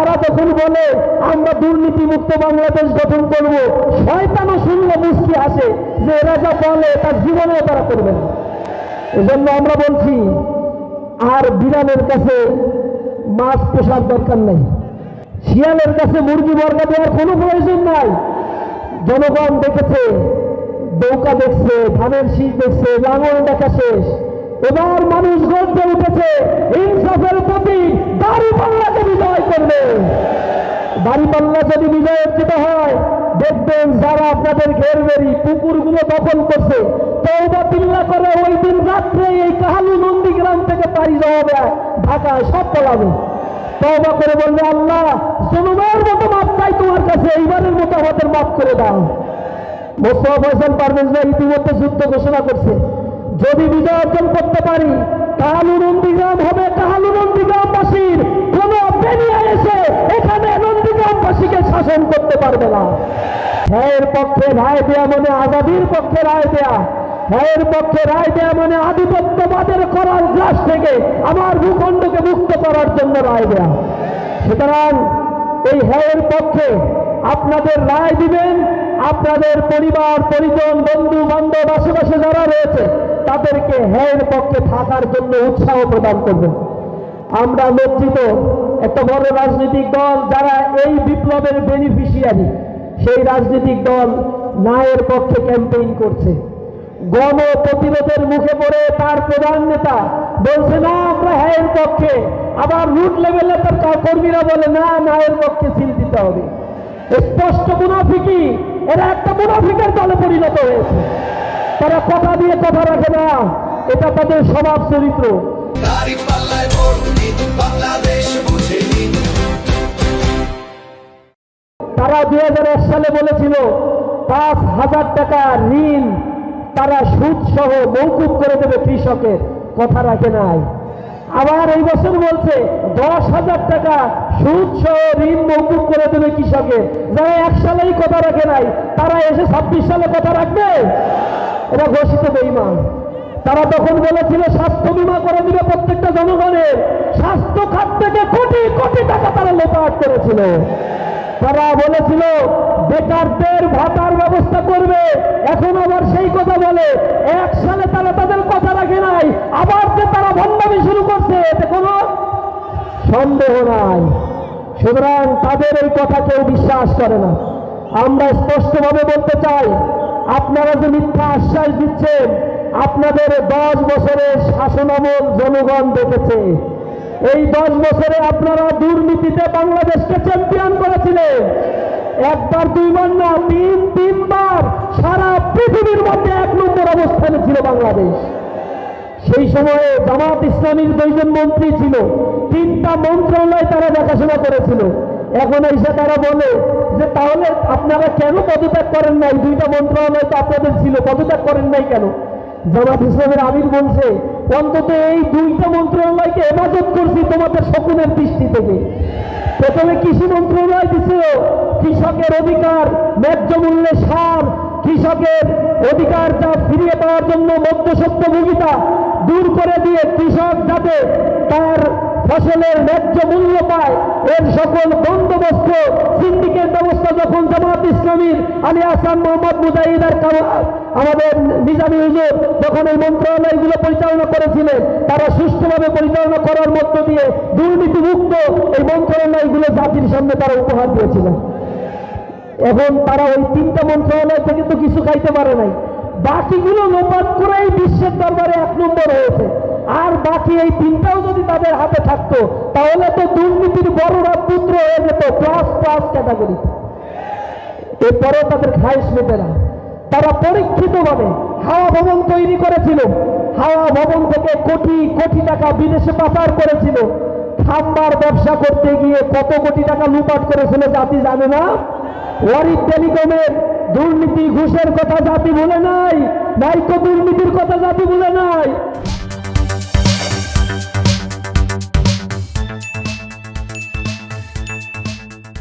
তারা যখন বলে আমরা দুর্নীতি মুক্ত বাংলাদেশ গঠন করব, শয়তানও শুনলে মুচকি আসে যে এরা যা বলে তার জীবনেও তারা করবে না। এজন্য আমরা বলছি, আর বিড়ালের কাছে মাছ পোষার দরকার নেই, শিয়ালের কাছে মুরগি বর্গা দেওয়ার কোনো প্রয়োজন নাই। জনগণ দেখেছে, নৌকা দেখছে, ধানের শীষ দেখছে, লাঙল দেখা শেষ। এবার মানুষ গর্জে উঠেছে, ইনসাফের প্রতি দাঁড়িপাল্লাকে বিজয় করবে। দাঁড়িপাল্লা যদি বিজয় অর্জিত হয়, দেখবেন যারা আপনাদের ঘেরবেরি পুকুরগুলো দখল করছে, তওবা বিল্লাহ করে ওই দিন রাত্রে এই কাহালু নন্দীগ্রাম থেকে পাড়ি যাওয়া দেয় ঢাকায়, সব পলাবে। তওবা করে বলবে, আল্লাহ জনমের মতো মাপ চাই তোমার কাছে, এইবারের মতো আমাদের মাফ করে দাও। মোস্তফা ফয়সাল পারভেজ ভাই ইতিমধ্যে যুদ্ধ ঘোষণা করছে, যদি বিজয় অর্জন করতে পারি, কাহালু নন্দীগ্রাম হবে কাহালু নন্দীগ্রামবাসীর, কোন বেরিয়ে এসে এখানে নন্দীগ্রামবাসীকে শাসন করতে পারবে না। হ্যাঁর পক্ষে রায় দেয়া মানে আজাদির পক্ষে রায় দেয়া, হ্যাঁর পক্ষে রায় দেয়া মানে আধিপত্যবাদের করার গ্রাস থেকে আমার ভূখণ্ডকে মুক্ত করার জন্য রায় দেয়া। সুতরাং এই হ্যাঁর পক্ষে আপনাদের রায় দিবেন, আপনাদের পরিবার পরিজন বন্ধু বান্ধব আশেপাশে যারা রয়েছে তাদেরকে হ্যাঁর পক্ষে থাকার জন্য উৎসাহ প্রদান করবেন। আমরা লজ্জিত, একটা বড় রাজনৈতিক দল যারা এই বিপ্লবের বেনিফিশিয়ারি, সেই রাজনৈতিক দল ন্যায়ের পক্ষে ক্যাম্পেইন করছে। গণ প্রতিরোধের মুখে পড়ে তার প্রধান নেতা বলছে না আমরা হ্যাঁর পক্ষে, আবার রুট লেভেলে তার কর্মীরা বলে না ন্যায়ের পক্ষে সিল দিতে হবে। স্পষ্ট মুনাফিকি, এরা একটা মুনাফিকের দলে পরিণত হয়েছে। তারা কথা দিয়ে কথা রাখে না, এটা তাদের স্বভাব চরিত্র। তারা 2001 সালে বলেছিল 5,000 টাকা ঋণ তারা সুদ সহ মৌকুব করে দেবে কৃষকের, কথা রাখে নাই। আবার এই বছর বলছে 10,000 টাকা সুদ সহ ঋণ মৌকুব করে দেবে কৃষকের। যারা 1 সালেই কথা রাখে নাই, তারা এসে 26 সালে কথা রাখবে? এটা ঘোষিত বেঈমান। তারা তখন বলেছিল স্বাস্থ্য বীমা করে দিবে প্রত্যেকটা জনগণের, স্বাস্থ্য খাত থেকে কোটি কোটি টাকা তারা লোপাট করেছিল। তারা বলেছিল বেকারদের ভাতার ব্যবস্থা করবে, এখন আবার সেই কথা বলে। 1 সালে তারা তাদের কথা রাখে নাই, আবার যে তারা ভণ্ডামি শুরু করছে এতে কোনো সন্দেহ নাই। সুতরাং তাদের এই কথা কেউ বিশ্বাস করে না। আমরা স্পষ্টভাবে বলতে চাই, আপনারা যে মিথ্যা আশ্বাস দিচ্ছেন, আপনাদের 10 বছরের শাসনামল জনগণ দেখেছে। এই 10 বছরে আপনারা দুর্নীতিতে বাংলাদেশকে চ্যাম্পিয়ন করেছিলেন। একবার দুইবার না, তিনবার সারা পৃথিবীর মধ্যে 1 নম্বর অবস্থানে ছিল বাংলাদেশ। সেই সময়ে জামাত ইসলামীর 2 জন মন্ত্রী ছিল, 3টা মন্ত্রণালয় তারা দেখাশোনা করেছিল। এখন এসে তারা বলে যে তাহলে আপনারা কেন পদত্যাগ করেন নাই? 2টা মন্ত্রণালয় তো আপনাদের ছিল, পদত্যাগ করেন নাই কেন? জামাত ইসলামের আমির বলছে অন্তত এই 2টা মন্ত্রণালয়কে হেফাজত করছি তোমাদের শকুনের দৃষ্টি থেকে। প্রথমে কৃষি মন্ত্রণালয় দিছিল কৃষকের অধিকার, ন্যায্য মূল্যে সার, কৃষকের অধিকার যা ফিরিয়ে পাওয়ার জন্য মধ্যস্বত্বভোগিতা দূর করে দিয়ে কৃষক যাতে তার ফসলের ন্যায্য মূল্য পায়, এর সকল বন্দোবস্ত সিন্ডিকেট ব্যবস্থা যখন জামাত ইসলামীর আলী হাসান মোহাম্মদ মুজাহিদ আর আমাদের নিজামী হুজুর যখন এই মন্ত্রণালয়গুলো পরিচালনা করেছিলেন, তারা সুষ্ঠুভাবে পরিচালনা করার মধ্য দিয়ে দুর্নীতিমুক্ত এই মন্ত্রণালয়গুলো জাতির সামনে তারা উপহার দিয়েছিলেন। এখন তারা ওই 3টা মন্ত্রণালয় থেকে তো কিছু খাইতে পারে নাই, বাকিগুলো লোপাট করেই বিশ্বের দরবারে 1 নম্বর হয়েছে। আর বাকি এই 3টাও যদি তাদের হাতে থাকতো তাহলে তো দুর্নীতির বড়রা পুত্র হয়ে যেত প্লাস ক্যাটাগরি। এরপরেও তাদের খায়েশ মেটে না। তারা পরীক্ষিতভাবে হাওয়া ভবন তৈরি করেছিল, হাওয়া ভবন থেকে কোটি কোটি টাকা বিদেশে পাচার করেছিল। খাম্বার ব্যবসা করতে গিয়ে কত কোটি টাকা লুপাট করেছিল জাতি জানে না? ওয়ারিদ টেলিকমের দুর্নীতি ঘুষের কথা জাতি ভুলে নাই, নাইকো দুর্নীতির কথা জাতি ভুলে নাই।